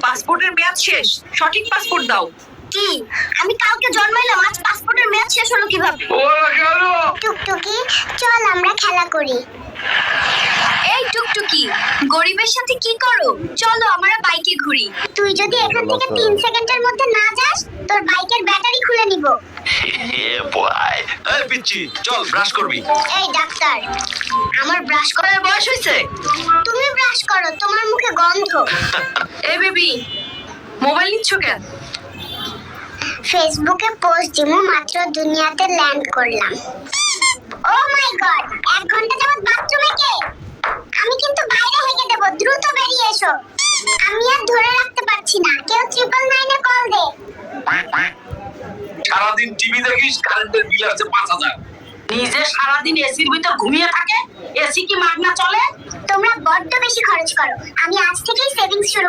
পাসপোর্টের মেয়াদ শেষ, সঠিক পাসপোর্ট দাও। কি? আমি কালকে জন্মাইলাম, আজ পাসপোর্টের মেয়াদ শেষ হলো কিভাবে? টুকটুকি, চল আমরা খেলা করি। এই টুকটুকি, গরিবের সাথে কি করো? চলো আমরা বাইকে ঘুরি। তুই যদি এখান থেকে 3 সেকেন্ডের মধ্যে না যাস, তোর বাইকের ব্যাটারি খুলে নিব। এই পিচ্চি, চল ব্রাশ করবি। এই ডাক্তার, আমার ব্রাশ করার বয়স হয়েছে? তুমি ব্রাশ করো, তোমার মুখে গন্ধ। এই বেবি, মোবাইল নিচ্ছ কেন? ফেসবুকে পোস্ট দিমু, মাত্র দুনিয়াতে ল্যান্ড করলাম। ও মাই গড, 1 ঘন্টা যাবত বাথরুমে কে? আমি কিন্তু বাইরে হেগে দেব, দ্রুত বেরিয়ে এসো। আমি আর ধরে রাখতে পারছি না, কেউ 999 এ কল দে। সারাদিন টিভি দেখিস, কারেন্টের বিল আছে 5000। নিজে সারাদিন এসির ভিতর ঘুমিয়ে থাকে, এসি কি মাগনা চলে? তোমরা বড্ড বেশি খরচ করো। আমি আজ থেকেই সেভিংস শুরু